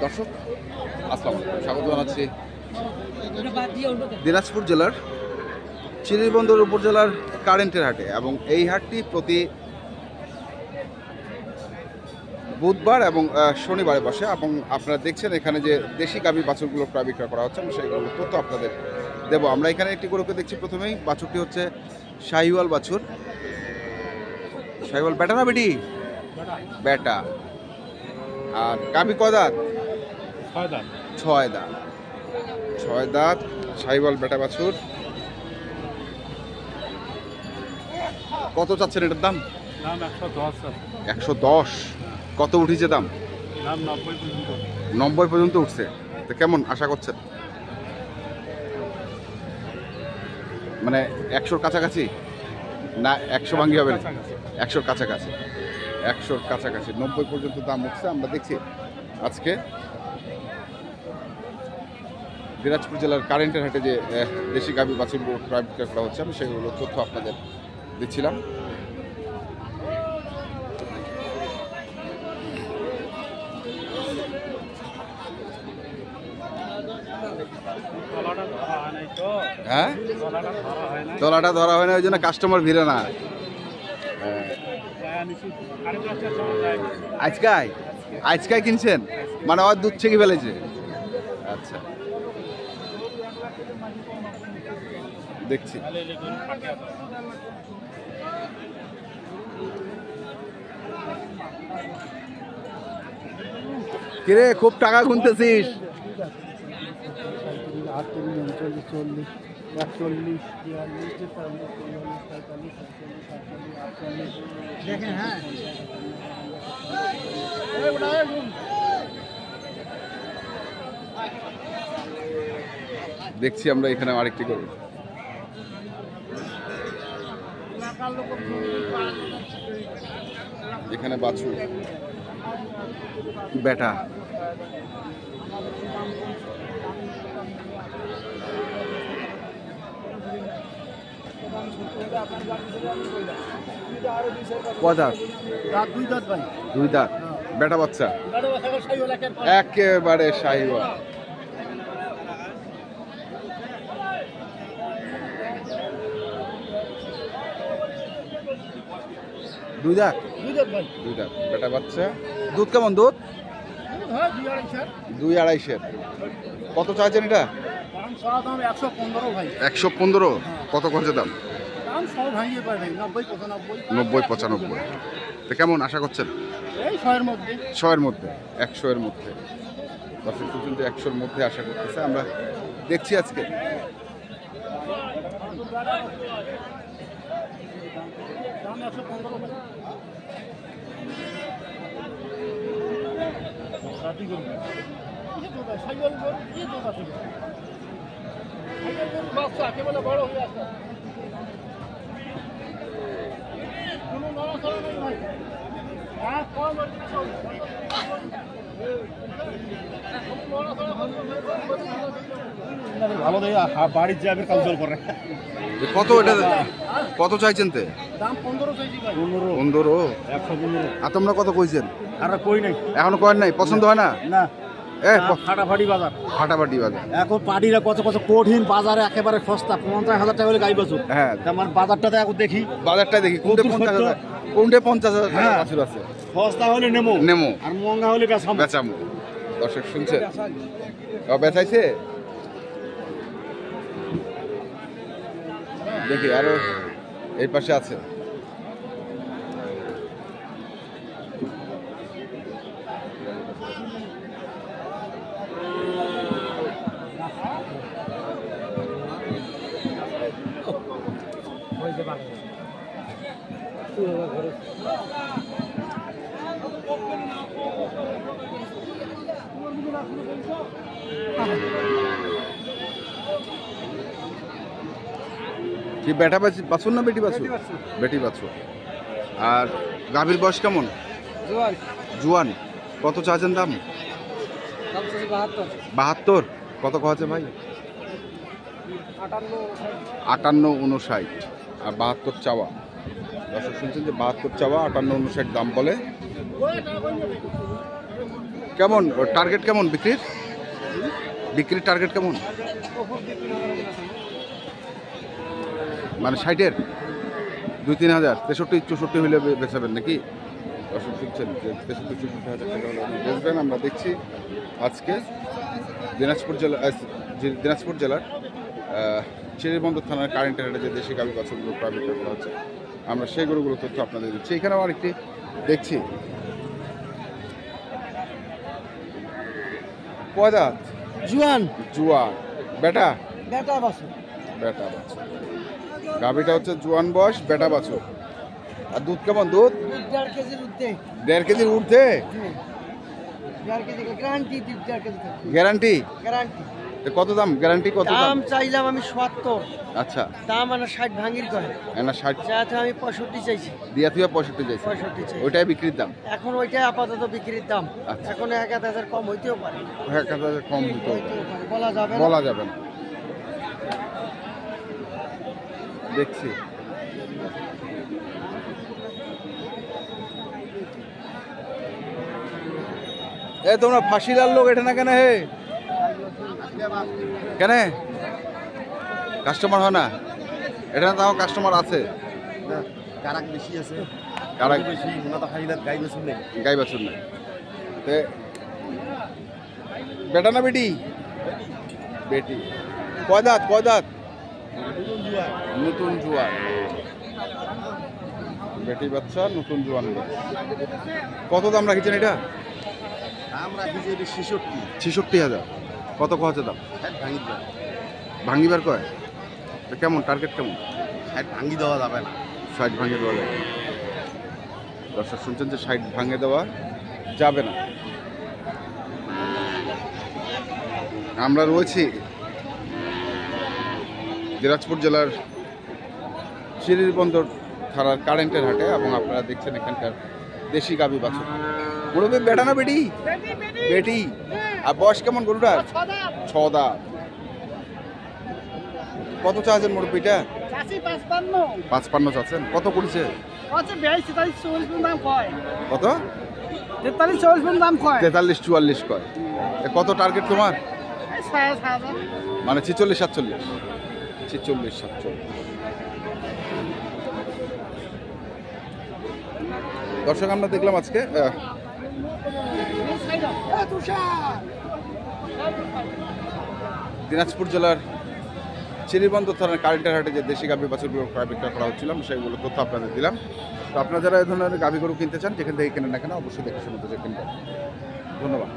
দর্শক আসসালামু আলাইকুম, স্বাগত জানাচ্ছি দিনাজপুর জেলার চিরিবন্দর উপজেলার কারেন্টের হাটে। এবং এই হাটটি প্রতি বুধবার এবং শনিবারে বসে। এবং আপনারা দেখছেন এখানে যে দেশি গাভী বাছুরগুলো প্রায় বিক্রয় করা হচ্ছে, আমি সেইগুলো তথ্য আপনাদের দেবো। আমরা এখানে একটি গরুকে দেখছি। প্রথমেই বাছুরটি হচ্ছে শাহিওয়াল বাছুর। শাহিওয়াল বেটা না বেটি? বেটা। আর গাভী কদাত? 6 দাঁত। 6 দাঁত। 6 দাঁত শাহিওয়াল বেটা বাছুর। কত চাচ্ছেন এটার দাম? দাম 110। 110। কত উঠেছে দাম? দাম 90 পর্যন্ত। 90 পর্যন্ত উঠছে। তো কেমন আশা করছেন? মানে 100-র কাছাকাছি না 100 ভাঙ্গি হবে না? 100-র কাছাকাছি। 100-র কাছাকাছি 90 পর্যন্ত দাম উঠছে। আমরা দেখছি আজকে দিনাজপুর জেলার কারেন্টের হাটে যে দেশি গাভী বাছুরগুলো প্রায় বিক্রয় করা হচ্ছে, আমি সেগুলো তথ্য আপনাদের দিচ্ছিলাম। হ্যাঁ, তলাটা ধরা হয় না, ওই জন্য কাস্টমার ভিড়ে না। আজকাই কিনছেন মানে ওর দুধ ছেঁকে ফেলেছে? আচ্ছা, দেখছি। কিরে খুব টাকা গুনতেছিস? 48, 42, 43, 44, 45, 46, 47, 48, 49। দেখছি আমরা এখানে আরেকটি করব। এখানে বাছুর বেটা। কদাত? 2 দাঁত ভাই। 2 দাঁত বেটা বাচ্চা, একেবারে শাহিওয়াল। দুই দাঁত বেটা বাচ্চা। দুধ কেমন? দুধ 2-2.5। কত চাইছেন এটা? 115। কত করছে দাম? 90-95। তো কেমন আশা করছেন? 100-এর মধ্যে। 100-এর মধ্যে। দর্শক পর্যন্ত 100-এর মধ্যে আশা করতেছে। আমরা দেখছি আজকে ভালো দেয় বাড়ির যাবে কাউন্সিল করে। কত এটা কত চাইছেন? তে দাম 15 চাইছি ভাই। 15। 115। আর তোমরা কত কইছেন? আর কই নাই, এখনো করেন নাই? পছন্দ হয় না? না। ফাটাফাটি বাজার। ফাটাফাটি বাজার। এখন পাটিরা কত কত কঠিন বাজারে একেবারে সস্তা। 50,000 টাকা হলে গাই বাছুর। হ্যাঁ, আমার বাজারটাতে এখন দেখি। বাজারটা দেখি কোনটা 50,000, কোনটা 50,000 টাকা বাছুর আছে। সস্তা হলে নেমো আর মহঙ্গা হলে বেচামো। দর্শক শুনছে বেচাইছে। দেখি আরো এই পাশে আছে। কি বেটা বাছুর না বেটি বাছুর? বেটি বাছুর। আর গাভীর বয়স কেমন? জোয়ান। কত চাচ্ছেন দাম? 72। কত কছে ভাই? 58-59 আর 72 চাওয়া। দর্শক শুনছেন যে 72 চাওয়া, 58-59 দাম বলে। কেমন টার্গেট কেমন বিক্রির টার্গেট কেমন? মানে 60-এর 2-3 হাজার, 63-64 হইলে বেচাবেন নাকি? দর্শক শুনছেন যে 63-64 হাজার টাকা হলে বেচবেন। আমরা দেখছি আজকে দিনাজপুর জেলার চিরিরবন্দর থানার কারেন্টের হাটে যে দেশি গাভী বাছুরগুলো প্রায় বিক্রয় করা হচ্ছে, আমরা সেই গরুগুলো তথ্য আপনাদের দিচ্ছি। এখানেও আরেকটি দেখছি, কয় দাঁত? জুয়ান বেটা বাছুর। গাভীটা হচ্ছে জুয়ান বয়স, বেটা বাছুর। আর দুধ কেমন? দুধ 1.5 কেজির ঊর্ধ্বে। 1.5 কেজির ঊর্ধ্বে। 1.5 KG guarantee. 1.5 KG guarantee? Guarantee. কত দাম? গ্যারান্টি কত দাম চাইলাম আমি 70। আচ্ছা, দাম মানে 60 ভাঙির কয় না 60 যাতে আমি 65 চাইছি। দিয়া তুই 65 চাইছি। 65 চাই। ওইটাই বিক্রির দাম এখন ওইটাই আপাতত বিক্রির দাম। আচ্ছা। এখন 1000 কম হইতেও পারে। 1000 কম হতো, বলা যাবে না। দেখছি এ তোমরা ফাঁসিলার লোক এটা না কেন? হে কেন কাস্টমার হয় না? এটা না তাও কাস্টমার আছে, কারাক বেশি আছে। কারাক বেশি ওনা তো ফাইলার গাই বেশি নেই। গাই বাছুর নেই। তে বেটা না বেটি? বেটি। কয় দাঁত? নতুন জুয়ান। বেটি বাচ্চা, নতুন জুয়ান। কত দাম রাখছেন এটা? দাম রাখিছি 66 হাজার। কত খরচে দাম? ভাঙ্গিবার কয়? তো কেমন টার্গেট কেমন? ভাঙ্গি দেওয়া যাবে না। 60 ভাঙে দেওয়া যাবে। দর্শক শুনছেন যে 60 ভাঙে দেওয়া যাবে না। আমরা রয়েছি দিনাজপুর জেলার চিরিরবন্দর থানার কারেন্টের হাটে এবং আপনারা দেখছেন এখানকার দেশি গাভী বাছুর। মুরব্বী বেটা না বেটি? বেটি। আর বয়স কেমন গরুটার? 6 দাঁত। কত চাচ্ছেন মুরব্বীটা? 55 চাচ্ছেন। কত করেছে? কত? 43-44 কয়। কত টার্গেট তোমার? মানে 46-47। দর্শক আমরা দেখলাম আজকে দিনাজপুর জেলার চিরিরবন্দর থানার কারেন্টের হাটে যে দেশি গাভী বাছুরগুলো প্রায় বিক্রয় করা হচ্ছিলাম, সেইগুলো তথ্য আপনাদের দিলাম। তো আপনারা যারা এই ধরনের গাভী গরু কিনতে চান, যেখান থেকে কেনেন না কেন অবশ্যই দেখে শুনে কিনবেন। ধন্যবাদ।